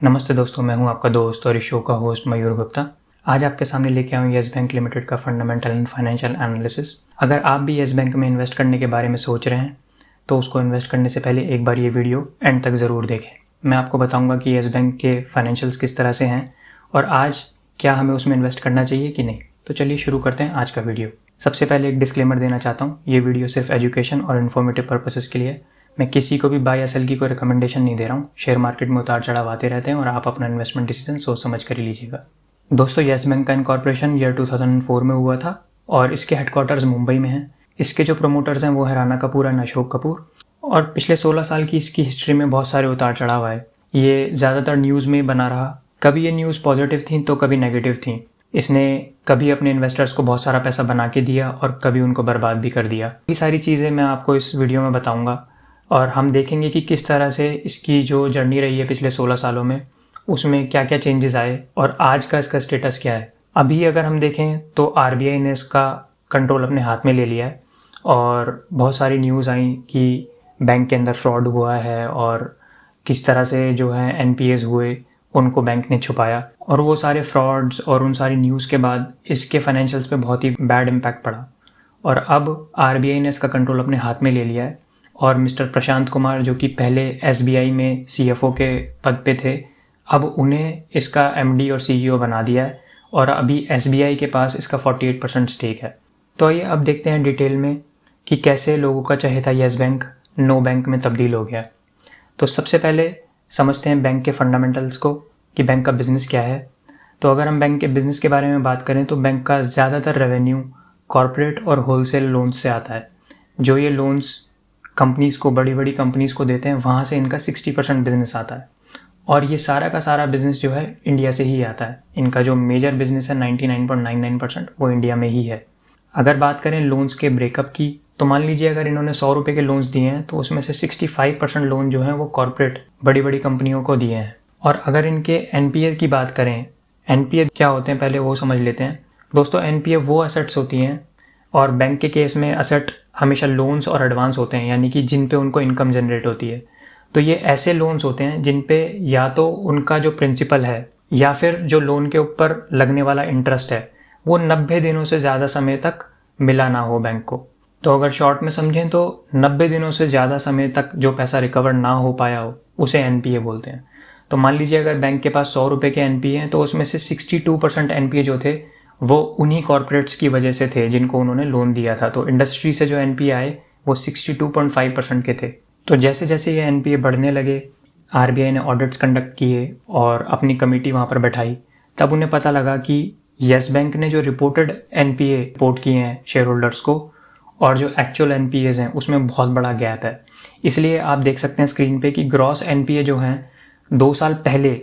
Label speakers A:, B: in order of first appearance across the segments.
A: नमस्ते दोस्तों, मैं हूं आपका दोस्त और इस शो का होस्ट मयूर गुप्ता। आज आपके सामने लेके आया हूं येस बैंक लिमिटेड का फंडामेंटल एंड फाइनेंशियल एनालिसिस। अगर आप भी येस बैंक में इन्वेस्ट करने के बारे में सोच रहे हैं तो उसको इन्वेस्ट करने से पहले एक बार ये वीडियो एंड तक ज़रूर देखें। मैं आपको बताऊँगा कि येस बैंक के फाइनेंशियल्स किस तरह से हैं और आज क्या हमें उसमें इन्वेस्ट करना चाहिए कि नहीं। तो चलिए शुरू करते हैं आज का वीडियो। सबसे पहले एक डिस्क्लेमर देना चाहता हूँ, ये वीडियो सिर्फ एजुकेशन और इन्फॉर्मेटिव पर्पसेस के लिए। मैं किसी को भी बाय या सेल की कोई रिकमेंडेशन नहीं दे रहा हूँ। शेयर मार्केट में उतार चढ़ाव आते रहते हैं और आप अपना इन्वेस्टमेंट डिसीजन सोच समझ कर ही लीजिएगा। दोस्तों, येस बैंक का इनकॉर्पोरेशन ईयर 2004 में हुआ था और इसके हेडक्वार्टर्स मुंबई में हैं। इसके जो प्रमोटर्स हैं वो है राणा कपूर एंड अशोक कपूर। और पिछले 16 साल की इसकी हिस्ट्री में बहुत सारे उतार चढ़ाव आए। ये ज़्यादातर न्यूज़ में बना रहा। कभी ये न्यूज़ पॉजिटिव थी तो कभी नेगेटिव थी। इसने कभी अपने इन्वेस्टर्स को बहुत सारा पैसा बना के दिया और कभी उनको बर्बाद भी कर दिया। ये सारी चीज़ें मैं आपको इस वीडियो में बताऊंगा और हम देखेंगे कि किस तरह से इसकी जो जर्नी रही है पिछले 16 सालों में, उसमें क्या क्या चेंजेस आए और आज का इसका स्टेटस क्या है। अभी अगर हम देखें तो आरबीआई ने इसका कंट्रोल अपने हाथ में ले लिया है और बहुत सारी न्यूज़ आई कि बैंक के अंदर फ्रॉड हुआ है और किस तरह से जो है एनपीएस हुए, उनको बैंक ने छुपाया। और वो सारे फ्रॉड्स और उन सारी न्यूज़ के बाद इसके फाइनेंशियल्स पे बहुत ही बैड इम्पैक्ट पड़ा और अब आरबीआई ने इसका कंट्रोल अपने हाथ में ले लिया है। और मिस्टर प्रशांत कुमार, जो कि पहले एसबीआई में सीएफओ के पद पे थे, अब उन्हें इसका एमडी और सीईओ बना दिया है और अभी एसबीआई के पास इसका 48% स्टेक है। तो आइए अब देखते हैं डिटेल में कि कैसे लोगों का चहेता येस बैंक नो बैंक में तब्दील हो गया। तो सबसे पहले समझते हैं बैंक के फंडामेंटल्स को कि बैंक का बिज़नेस क्या है। तो अगर हम बैंक के बिज़नेस के बारे में बात करें तो बैंक का ज़्यादातर रेवेन्यू कॉरपोरेट और होलसेल लोन्स से आता है। जो ये लोन्स कंपनीज़ को, बड़ी बड़ी कंपनीज़ को देते हैं, वहाँ से इनका 60% बिज़नेस आता है और ये सारा का सारा बिज़नेस जो है इंडिया से ही आता है। इनका जो मेजर बिज़नेस है 99.99% वो इंडिया में ही है। अगर बात करें लोन्स के ब्रेकअप की, तो मान लीजिए अगर इन्होंने 100 रुपये के लोन्स दिए हैं तो उसमें से 65% लोन जो हैं वो कॉरपोरेट बड़ी बड़ी कंपनियों को दिए हैं। और अगर इनके एनपीए की बात करें, एनपीए क्या होते हैं पहले वो समझ लेते हैं। दोस्तों, एनपीए वो एसेट्स होती हैं और बैंक के केस में एसेट हमेशा लोन्स और एडवांस होते हैं, यानी कि जिन पे उनको इनकम जनरेट होती है। तो ये ऐसे लोन्स होते हैं जिन पे या तो उनका जो प्रिंसिपल है या फिर जो लोन के ऊपर लगने वाला इंटरेस्ट है वो 90 दिनों से ज़्यादा समय तक मिला ना हो बैंक को। तो अगर शॉर्ट में समझें तो 90 दिनों से ज़्यादा समय तक जो पैसा रिकवर ना हो पाया हो उसे एनपीए बोलते हैं। तो मान लीजिए अगर बैंक के पास 100 रुपये के एनपीए हैं तो उसमें से 62% एनपीए जो थे वो उन्हीं कॉर्पोरेट्स की वजह से थे जिनको उन्होंने लोन दिया था। तो इंडस्ट्री से जो एनपीए आए वो 62.5% के थे। तो जैसे जैसे ये एनपीए बढ़ने लगे, आरबीआई ने ऑडिट्स कंडक्ट किए और अपनी कमेटी वहाँ पर बैठाई, तब उन्हें पता लगा कि येस बैंक ने जो रिपोर्टेड एनपीए रिपोर्ट किए हैं शेयर होल्डर्स को और जो एक्चुअल एनपीएज हैं उसमें बहुत बड़ा गैप है। इसलिए आप देख सकते हैं स्क्रीन पे कि ग्रॉस एनपीए जो हैं 2 साल पहले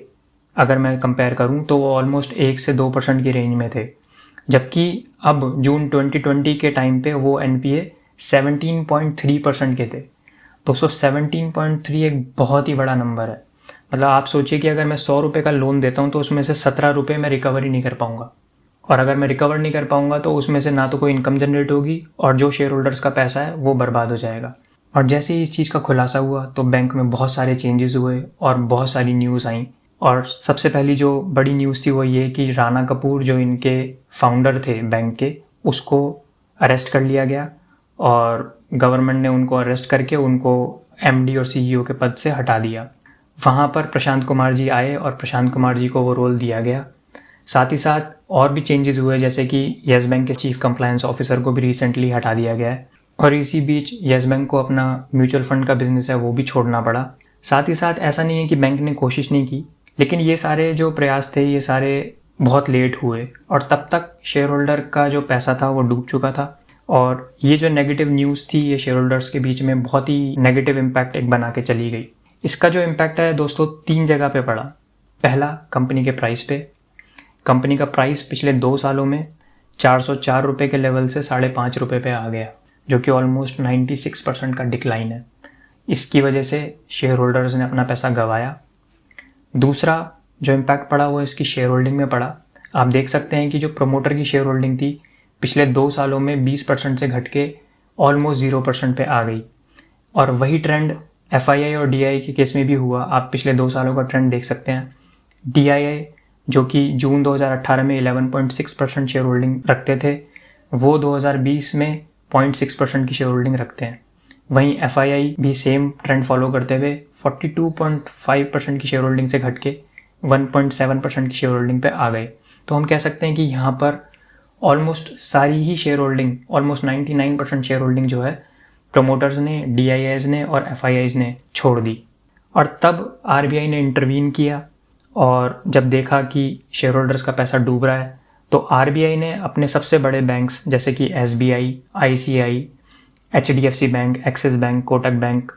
A: अगर मैं कंपेयर करूं तो वो ऑलमोस्ट 1 से 2% की रेंज में थे, जबकि अब जून 2020 के टाइम पे वो एनपीए 17.3% के थे। दोस्तों, 17.3 एक बहुत ही बड़ा नंबर है। मतलब आप सोचिए कि अगर मैं 100 रुपये का लोन देता हूँ तो उसमें से 17 रुपये मैं रिकवर ही नहीं कर पाऊँगा और अगर मैं रिकवर नहीं कर पाऊँगा तो उसमें से ना तो कोई इनकम जनरेट होगी और जो शेयर होल्डर्स का पैसा है वो बर्बाद हो जाएगा। और जैसे ही इस चीज़ का खुलासा हुआ तो बैंक में बहुत सारे चेंजेस हुए और बहुत सारी न्यूज़ आई। और सबसे पहली जो बड़ी न्यूज़ थी वो ये कि राणा कपूर, जो इनके फाउंडर थे बैंक के, उसको अरेस्ट कर लिया गया और गवर्नमेंट ने उनको अरेस्ट करके उनको एमडी और सीईओ के पद से हटा दिया। वहाँ पर प्रशांत कुमार जी आए और प्रशांत कुमार जी को वो रोल दिया गया। साथ ही साथ और भी चेंजेस हुए, जैसे कि येस बैंक के चीफ कंप्लायंस ऑफिसर को भी रिसेंटली हटा दिया गया है और इसी बीच येस बैंक को अपना म्यूचुअल फंड का बिजनेस है वो भी छोड़ना पड़ा। साथ ही साथ ऐसा नहीं है कि बैंक ने कोशिश नहीं की, लेकिन ये सारे जो प्रयास थे ये सारे बहुत लेट हुए और तब तक शेयर होल्डर का जो पैसा था वो डूब चुका था। और ये जो नेगेटिव न्यूज़ थी ये शेयर होल्डर्स के बीच में बहुत ही नेगेटिव इम्पैक्ट एक बना के चली गई। इसका जो इम्पैक्ट है दोस्तों 3 जगह पे पड़ा। पहला, कंपनी के प्राइस पे। कंपनी का प्राइस पिछले 2 सालों में 404 रुपये के लेवल से 5.5 रुपये पे आ गया, जो कि ऑलमोस्ट 96% का डिक्लाइन है। इसकी वजह से शेयर होल्डर्स ने अपना पैसा गंवाया। दूसरा जो इम्पैक्ट पड़ा वो इसकी शेयर होल्डिंग में पड़ा। आप देख सकते हैं कि जो प्रमोटर की शेयर होल्डिंग थी पिछले 2 सालों में 20% से घट के ऑलमोस्ट 0% पे आ गई और वही ट्रेंड एफआईआई और डीआई के केस में भी हुआ। आप पिछले 2 सालों का ट्रेंड देख सकते हैं DII जो कि जून 2018 में 11.6% शेयर होल्डिंग रखते थे, वो 2020 में 0.6% की शेयर होल्डिंग रखते हैं। वहीं FII भी सेम ट्रेंड फॉलो करते हुए 42.5% की शेयर होल्डिंग से घट के 1.7% की शेयर होल्डिंग पे आ गए। तो हम कह सकते हैं कि यहाँ पर ऑलमोस्ट सारी ही share holding, almost 99% share holding जो है प्रमोटर्स ने, DIIs ने और FIIs ने छोड़ दी। और तब RBI ने इंटरवीन किया और जब देखा कि शेयर होल्डर्स का पैसा डूब रहा है तो RBI ने अपने सबसे बड़े बैंक्स जैसे कि SBI, ICI, HDFC bank, Axis bank, Kotak bank,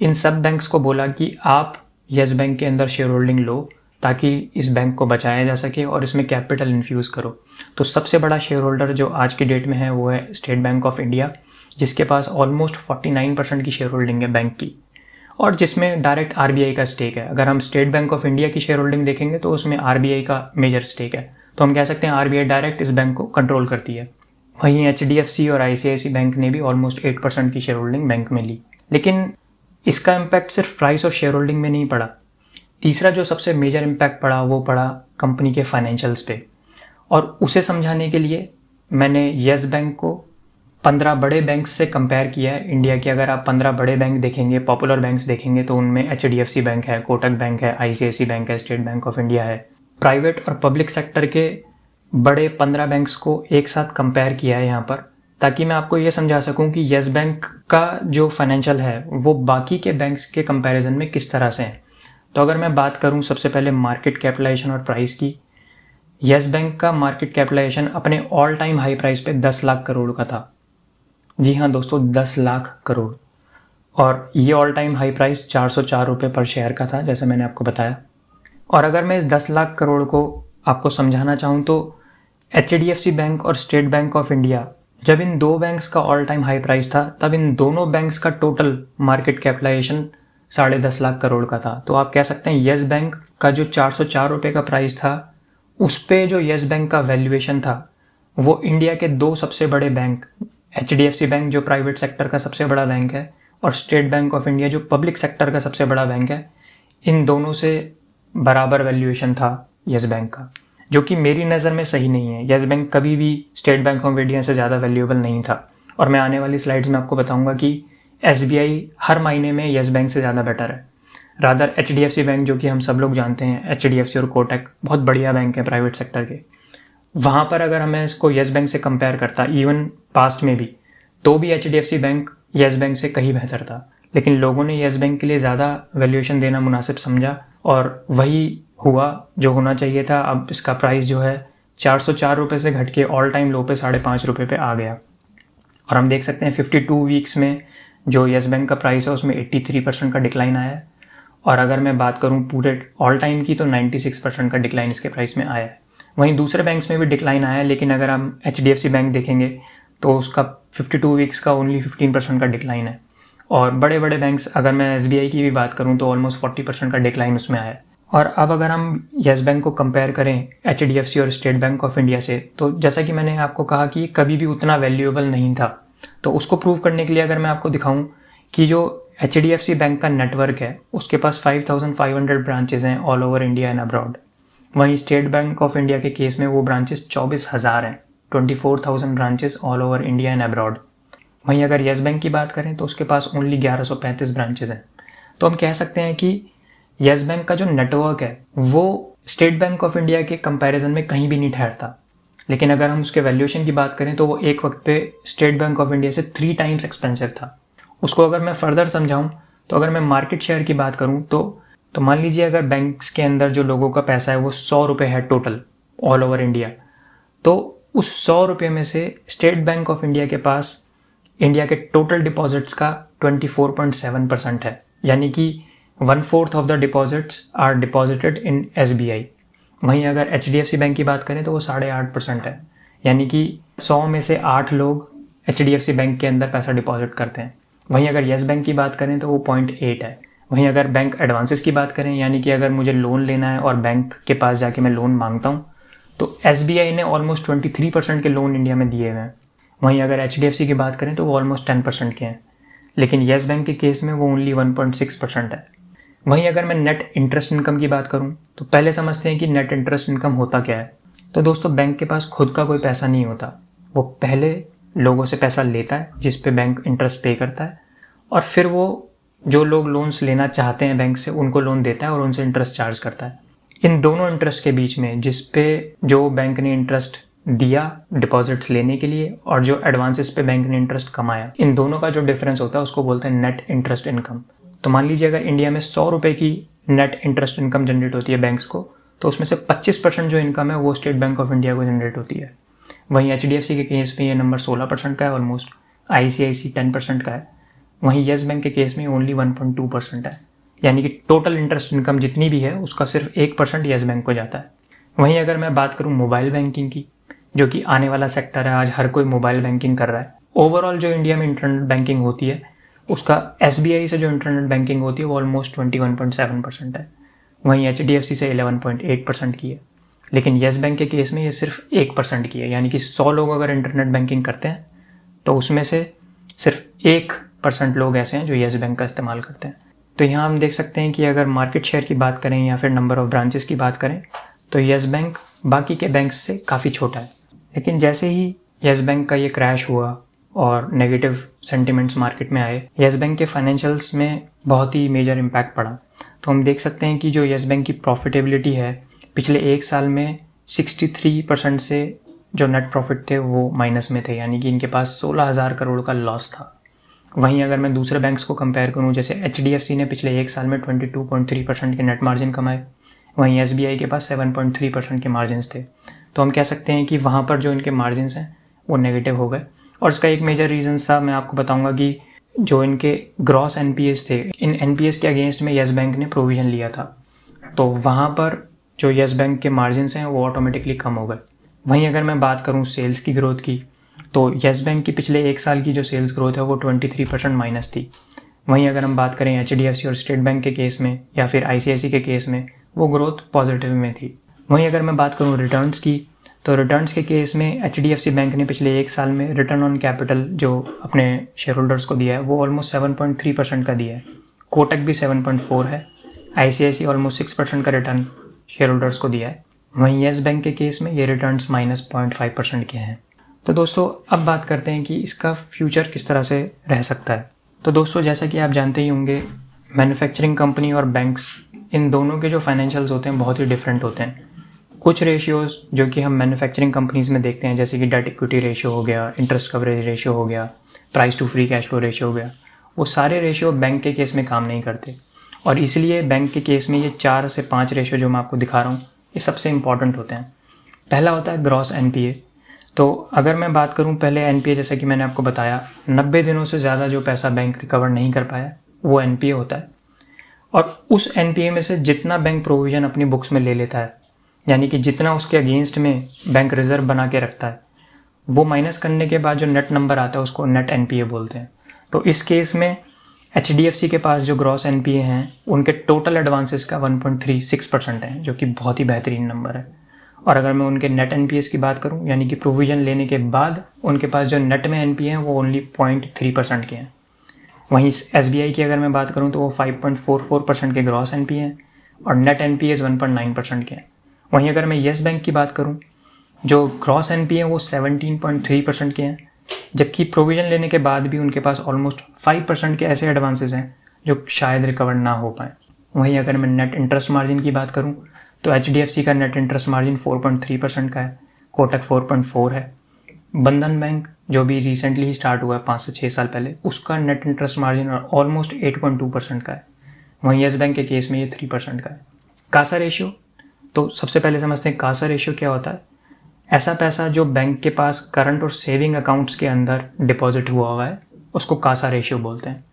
A: इन सब बैंक्स को बोला कि आप येस बैंक के अंदर शेयर होल्डिंग लो ताकि इस बैंक को बचाया जा सके और इसमें कैपिटल इन्फ्यूज़ करो। तो सबसे बड़ा शेयर होल्डर जो आज की डेट में है वो है स्टेट बैंक ऑफ इंडिया, जिसके पास ऑलमोस्ट 49% की शेयर होल्डिंग है बैंक की, और जिसमें डायरेक्ट RBI का स्टेक है। अगर हम स्टेट बैंक ऑफ इंडिया की शेयर होल्डिंग देखेंगे तो उसमें RBI का मेजर स्टेक है। तो हम कह सकते हैं RBI डायरेक्ट इस बैंक को कंट्रोल करती है। वहीं HDFC और ICICI बैंक ने भी ऑलमोस्ट 8% की शेयर होल्डिंग बैंक में ली। लेकिन इसका इम्पैक्ट सिर्फ प्राइस और शेयर होल्डिंग में नहीं पड़ा। तीसरा जो सबसे मेजर इम्पैक्ट पड़ा वो पड़ा कंपनी के फाइनेंशियल्स पे, और उसे समझाने के लिए मैंने येस बैंक को 15 बड़े बैंक्स से कंपेयर किया है। इंडिया के अगर आप 15 बड़े बैंक देखेंगे, पॉपुलर बैंक्स देखेंगे, तो उनमें HDFC बैंक है, कोटक बैंक है, ICICI बैंक है, स्टेट बैंक ऑफ इंडिया है। प्राइवेट और पब्लिक सेक्टर के बड़े 15 बैंक्स को एक साथ कंपेयर किया है यहाँ पर, ताकि मैं आपको ये समझा सकूं कि येस बैंक का जो फाइनेंशियल है वो बाकी के बैंक्स के कंपैरिजन में किस तरह से है। तो अगर मैं बात करूं सबसे पहले मार्केट कैपिटलाइजेशन और प्राइस की, येस बैंक का मार्केट कैपिटलाइजेशन अपने ऑल टाइम हाई प्राइस पे 10 लाख करोड़ का था। जी हाँ दोस्तों, 10 लाख करोड़। और ये ऑल टाइम हाई प्राइस 404 रुपये पर शेयर का था, जैसे मैंने आपको बताया। और अगर मैं इस 10 लाख करोड़ को आपको समझाना चाहूँ तो HDFC बैंक और स्टेट बैंक ऑफ इंडिया, जब इन दो बैंक्स का ऑल टाइम हाई प्राइस था तब इन दोनों बैंक्स का total market capitalization 10.5 lakh crore का था। तो आप कह सकते हैं येस बैंक का जो 404 रुपये का प्राइस था, उस पे जो येस बैंक का वैल्यूएशन था वो इंडिया के दो सबसे बड़े बैंक, HDFC बैंक जो प्राइवेट सेक्टर का सबसे बड़ा बैंक है और स्टेट बैंक ऑफ इंडिया जो पब्लिक सेक्टर का सबसे बड़ा बैंक है, इन दोनों से बराबर वैल्यूएशन था येस बैंक का, जो कि मेरी नज़र में सही नहीं है। येस बैंक कभी भी स्टेट बैंक ऑफ इंडिया से ज़्यादा वैल्यूएबल नहीं था। और मैं आने वाली स्लाइड्स में आपको बताऊंगा कि SBI हर महीने में येस बैंक से ज़्यादा बेटर है। रादर HDFC बैंक, जो कि हम सब लोग जानते हैं, HDFC और कोटक बहुत बढ़िया बैंक है प्राइवेट सेक्टर के, वहाँ पर अगर हमें इसको येस बैंक से कंपेयर करता इवन पास्ट में भी, तो भी HDFC बैंक येस बैंक से कहीं बेहतर था। लेकिन लोगों ने येस बैंक के लिए ज़्यादा वैल्यूएशन देना मुनासिब समझा और वही हुआ जो होना चाहिए था। अब इसका प्राइस जो है 404 रुपये से घट के ऑल टाइम लो पे 5.5 रुपये पे आ गया। और हम देख सकते हैं 52 वीक्स में जो येस बैंक का प्राइस है उसमें 83% का डिक्लाइन आया है। और अगर मैं बात करूं पूरे ऑल टाइम की तो 96% का डिक्लाइन इसके प्राइस में आया है। वहीं दूसरे बैंक्स में भी डिक्लाइन आया है, लेकिन अगर हम HDFC बैंक देखेंगे तो उसका 52 वीक्स का ओनली 15% का डिक्लाइन है। और बड़े बड़े बैंक्स, अगर मैं SBI की भी बात करूं तो ऑलमोस्ट 40% का डिक्लाइन उसमें आया है। और अब अगर हम येस बैंक को कंपेयर करें HDFC और स्टेट बैंक ऑफ इंडिया से, तो जैसा कि मैंने आपको कहा कि कभी भी उतना वैल्यूएबल नहीं था, तो उसको प्रूव करने के लिए अगर मैं आपको दिखाऊं कि जो HDFC बैंक का नेटवर्क है उसके पास 5500 ब्रांचेज हैं all over India and abroad. वहीं स्टेट बैंक ऑफ इंडिया के केस में वो ब्रांचेस 24,000 हैं, 24,000 branches all over India and abroad. वहीं अगर येस बैंक की बात करें तो उसके पास ओनली 1135 ब्रांचेज हैं। तो हम कह सकते हैं कि येस बैंक का जो नेटवर्क है वो स्टेट बैंक ऑफ इंडिया के कंपैरिजन में कहीं भी नहीं ठहरता। लेकिन अगर हम उसके वैल्यूएशन की बात करें तो वो एक वक्त पे स्टेट बैंक ऑफ इंडिया से 3 टाइम्स एक्सपेंसिव था। उसको अगर मैं फर्दर समझाऊं तो अगर मैं मार्केट शेयर की बात करूं तो मान लीजिए अगर बैंक्स के अंदर जो लोगों का पैसा है वो 100 रुपये है टोटल ऑल ओवर इंडिया, तो उस 100 रुपये में से स्टेट बैंक ऑफ इंडिया के पास इंडिया के टोटल डिपॉजिट्स का 24.7% है, यानी कि 1/4 of the deposits are deposited in SBI। वहीं अगर HDFC बैंक की बात करें तो वो 8.5% है, यानी कि 100 में से 8 लोग HDFC बैंक के अंदर पैसा डिपॉजिट करते हैं। वहीं अगर येस बैंक की बात करें तो वो 0.8 है। वहीं अगर बैंक एडवांसेस की बात करें, यानी कि अगर मुझे लोन लेना है और बैंक के पास जाके मैं लोन मांगता हूँ, तो SBI ने ऑलमोस्ट 23% के लोन इंडिया में दिए हुए हैं। वहीं अगर HDFC की बात करें तो वो ऑलमोस्ट 10% के हैं, लेकिन येस बैंक के केस में वो ओनली 1.6% है। वहीं अगर मैं नेट इंटरेस्ट इनकम की बात करूं तो पहले समझते हैं कि नेट इंटरेस्ट इनकम होता क्या है। तो दोस्तों, बैंक के पास खुद का कोई पैसा नहीं होता, वो पहले लोगों से पैसा लेता है जिस पे बैंक इंटरेस्ट पे करता है, और फिर वो जो लोग लोन्स लेना चाहते हैं बैंक से उनको लोन देता है और उनसे इंटरेस्ट चार्ज करता है। इन दोनों इंटरेस्ट के बीच में जिस पे जो बैंक ने इंटरेस्ट दिया डिपॉजिट्स लेने के लिए और जो एडवांसेस पे बैंक ने इंटरेस्ट कमाया, इन दोनों का जो डिफरेंस होता है उसको बोलते हैं नेट इंटरेस्ट इनकम। तो मान लीजिए अगर इंडिया में 100 रुपये की नेट इंटरेस्ट इनकम जनरेट होती है बैंक्स को, तो उसमें से 25% जो इनकम है वो स्टेट बैंक ऑफ इंडिया को जनरेट होती है। वहीं HDFC के केस में ये नंबर 16% का है ऑलमोस्ट, ICICI 10% का है, वहीं येस बैंक के केस में ओनली 1.2% है। यानी कि टोटल इंटरेस्ट इनकम जितनी भी है उसका सिर्फ 1% येस बैंक को जाता है। वहीं अगर मैं बात करूँ मोबाइल बैंकिंग की, जो कि आने वाला सेक्टर है, आज हर कोई मोबाइल बैंकिंग कर रहा है। ओवरऑल जो इंडिया में इंटरनेट बैंकिंग होती है उसका SBI से जो इंटरनेट बैंकिंग होती है वो ऑलमोस्ट 21.7% है, वहीं HDFC से 11.8% की है। लेकिन येस बैंक के केस में ये सिर्फ 1% की है, यानी कि 100 लोग अगर इंटरनेट बैंकिंग करते हैं तो उसमें से सिर्फ 1% लोग ऐसे हैं जो येस बैंक का इस्तेमाल करते हैं। तो यहाँ हम देख सकते हैं कि अगर मार्केट शेयर की बात करें या फिर नंबर ऑफ ब्रांचेस की बात करें तो येस बैंक बाकी के बैंक्स से काफ़ी छोटा है। लेकिन जैसे ही येस बैंक का ये क्रैश हुआ और नेगेटिव सेंटिमेंट्स मार्केट में आए, येस बैंक के फाइनेंशियल्स में बहुत ही मेजर इम्पैक्ट पड़ा। तो हम देख सकते हैं कि जो येस बैंक की प्रॉफिटेबिलिटी है पिछले एक साल में 63% से जो नेट प्रॉफिट थे वो माइनस में थे, यानी कि इनके पास 16,000 करोड़ का लॉस था। वहीं अगर मैं दूसरे बैंक्स को कंपेयर करूं, जैसे HDFC ने पिछले एक साल में 22.3% के नेट मार्जिन कमाए, वहीं SBI के पास 7.3% के मार्जिन्स थे। तो हम कह सकते हैं कि वहाँ पर जो इनके मार्जिन्स हैं वो नेगेटिव हो गए। और इसका एक मेजर रीज़न था, मैं आपको बताऊंगा कि जो इनके ग्रॉस NPAs थे, इन NPAs के अगेंस्ट में येस बैंक ने प्रोविज़न लिया था, तो वहाँ पर जो येस बैंक के मार्जिन्स हैं वो ऑटोमेटिकली कम हो गए। वहीं अगर मैं बात करूँ सेल्स की ग्रोथ की, तो येस बैंक की पिछले एक साल की जो सेल्स ग्रोथ है वो 23% माइनस थी। वहीं अगर हम बात करें HDFC और स्टेट बैंक के केस में या फिर ICICI के केस में, वो ग्रोथ पॉजिटिव में थी। वहीं अगर मैं बात करूं रिटर्न्स की, तो रिटर्न्स के केस में HDFC बैंक ने पिछले एक साल में रिटर्न ऑन कैपिटल जो अपने शेयर होल्डर्स को दिया है वो ऑलमोस्ट 7.3% का दिया है। कोटक भी 7.4 है, ICICI ऑलमोस्ट 6% का रिटर्न शेयर होल्डर्स को दिया है। वहीं येस बैंक के केस में ये रिटर्न्स -0.5% के हैं। तो दोस्तों, अब बात करते हैं कि इसका फ्यूचर किस तरह से रह सकता है। तो दोस्तों, जैसा कि आप जानते ही होंगे, मैन्युफैक्चरिंग कंपनी और बैंक्स, इन दोनों के जो फाइनेंशियल्स होते हैं बहुत ही डिफरेंट होते हैं। कुछ रेशियोज़ जो कि हम मैन्युफैक्चरिंग कंपनीज़ में देखते हैं, जैसे कि डेट इक्विटी रेशियो हो गया, इंटरेस्ट कवरेज रेशियो हो गया, price to free cash flow ratio हो गया, वो सारे रेशियो बैंक के केस में काम नहीं करते। और इसलिए बैंक के केस में ये 4 से 5 रेशियो जो मैं आपको दिखा रहा हूँ ये सबसे इंपॉर्टेंट होते हैं। पहला होता है ग्रॉस NPA। तो अगर मैं बात करूं पहले NPA, जैसा कि मैंने आपको बताया, 90 दिनों से ज़्यादा जो पैसा बैंक रिकवर नहीं कर पाया वो NPA होता है। और उस NPA में से जितना बैंक प्रोविज़न अपनी बुक्स में ले लेता है, यानी कि जितना उसके अगेंस्ट में बैंक रिजर्व बना के रखता है, वो माइनस करने के बाद जो नेट नंबर आता है उसको नेट NPA बोलते हैं। तो इस केस में HDFC के पास जो ग्रॉस NPA हैं उनके टोटल एडवांसेस का 1.36% है, जो कि बहुत ही बेहतरीन नंबर है। और अगर मैं उनके नेट NPAs की बात करूं, यानी कि प्रोविज़न लेने के बाद उनके पास जो नेट में NPA हैं वो ओनली 0.3% के हैं। वहीं SBI की अगर मैं बात करूं तो वो 5.44% के ग्रॉस NPA हैं और नेट NPAs 1.9% के हैं। वहीं अगर मैं येस बैंक की बात करूं, जो ग्रॉस NPA हैं वो 17.3% के हैं, जबकि प्रोविज़न लेने के बाद भी उनके पास ऑलमोस्ट 5% के ऐसे एडवांसेस हैं जो शायद रिकवर ना हो पाए। वहीं अगर मैं नेट इंटरेस्ट मार्जिन की बात करूं तो HDFC का नेट इंटरेस्ट मार्जिन 4.3% का है, कोटक 4.4 है, बंधन बैंक जो भी रिसेंटली ही स्टार्ट हुआ है 5 से 6 साल पहले, उसका नेट इंटरेस्ट मार्जिन ऑलमोस्ट 8.2% का है। वहीं येस बैंक के केस में ये 3% का है। कासा रेशियो, तो सबसे पहले समझते हैं कासा रेशियो क्या होता है। ऐसा पैसा जो बैंक के पास करंट और सेविंग अकाउंट्स के अंदर डिपॉजिट हुआ है उसको कासा रेशियो बोलते हैं।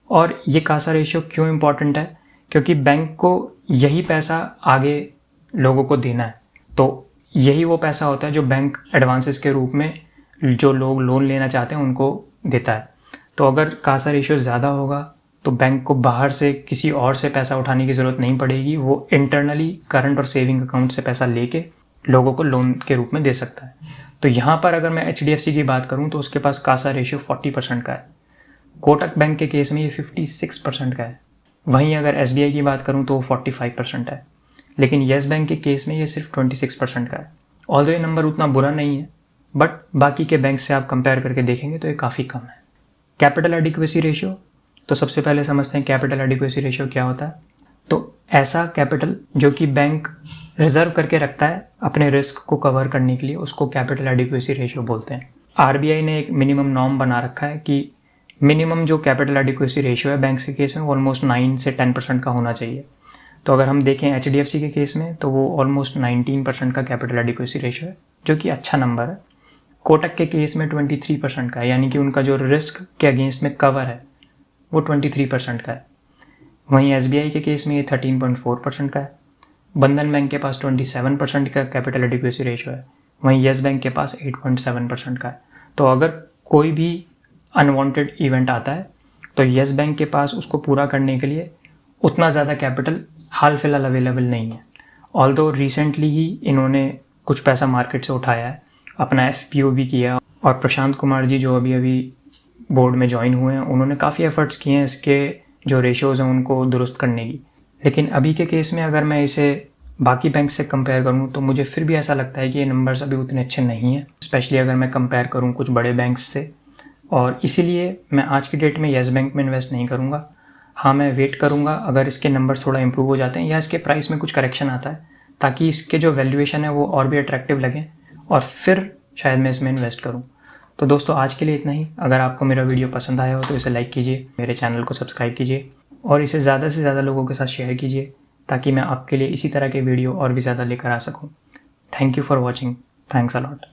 A: और ये कासा रेशियो क्यों इम्पॉर्टेंट है, क्योंकि बैंक को यही पैसा आगे लोगों को देना है। तो यही वो पैसा होता है जो बैंक एडवांसेस के रूप में जो लोग लोन लेना चाहते हैं उनको देता है। तो अगर कासा रेशियो ज़्यादा होगा तो बैंक को बाहर से किसी और से पैसा उठाने की ज़रूरत नहीं पड़ेगी, वो इंटरनली करंट और सेविंग अकाउंट से पैसा लेके लोगों को लोन के रूप में दे सकता है। तो यहाँ पर अगर मैं HDFC की बात करूँ तो उसके पास कासा रेशियो 40% का है। कोटक बैंक के केस में ये 56% का है। वहीं अगर SBI की बात करूँ तो 45% है, लेकिन येस बैंक के केस में ये सिर्फ 26% का है। ऑल्दो ये नंबर उतना बुरा नहीं है, बट बाकी के बैंक से आप कंपेयर करके देखेंगे तो ये काफ़ी कम है। कैपिटल एडिक्वेसी रेशियो, तो सबसे पहले समझते हैं कैपिटल एडिक्वेसी रेशियो क्या होता है। तो ऐसा कैपिटल जो कि बैंक रिजर्व करके रखता है अपने रिस्क को कवर करने के लिए, उसको कैपिटल एडिक्वेसी रेशियो बोलते हैं। RBI ने एक मिनिमम नॉर्म बना रखा है कि मिनिमम जो कैपिटल एडिक्वेसी रेशियो है बैंक के केस में ऑलमोस्ट 9 से 10% का होना चाहिए। तो अगर हम देखें HDFC के केस में तो वो ऑलमोस्ट 19% का कैपिटल एडिक्वेसी रेशियो है, जो कि अच्छा नंबर है। कोटक के केस में 23% का है, यानी कि उनका जो रिस्क के अगेंस्ट में कवर है वो 23% का है। वहीं SBI के केस में ये 13.4% का है। बंधन बैंक के पास 27% का कैपिटल एडिक्वेसी रेशियो है। वहीं येस बैंक के पास 8.7% का है। तो अगर कोई भी अनवांटेड इवेंट आता है तो येस बैंक के पास उसको पूरा करने के लिए उतना ज़्यादा कैपिटल हाल फिलहाल अवेलेबल नहीं है। ऑल्दो रिसेंटली ही इन्होंने कुछ पैसा मार्केट से उठाया है, अपना FPO भी किया, और प्रशांत कुमार जी जो अभी बोर्ड में ज्वाइन हुए हैं उन्होंने काफ़ी एफर्ट्स किए हैं इसके जो रेशियोज़ हैं उनको दुरुस्त करने की। लेकिन अभी के केस में अगर मैं इसे बाकी बैंक से कंपेयर करूं तो मुझे फिर भी ऐसा लगता है कि ये नंबर्स अभी उतने अच्छे नहीं हैं, स्पेशली अगर मैं कंपेयर करूं कुछ बड़े बैंक्स से। और इसीलिए मैं आज की डेट में येस बैंक में इन्वेस्ट नहीं करूंगा। हाँ, मैं वेट करूंगा अगर इसके नंबर्स थोड़ा इंप्रूव हो जाते हैं या इसके प्राइस में कुछ करेक्शन आता है, ताकि इसके जो वैल्यूएशन है वो और भी अट्रैक्टिव लगे, और फिर शायद मैं इसमें इन्वेस्ट करूँ। तो दोस्तों आज के लिए इतना ही। अगर आपको मेरा वीडियो पसंद आया हो तो इसे लाइक कीजिए, मेरे चैनल को सब्सक्राइब कीजिए और इसे ज़्यादा से ज़्यादा लोगों के साथ शेयर कीजिए, ताकि मैं आपके लिए इसी तरह के वीडियो और भी ज़्यादा लेकर आ सकूँ। Thank you for watching. Thanks a lot.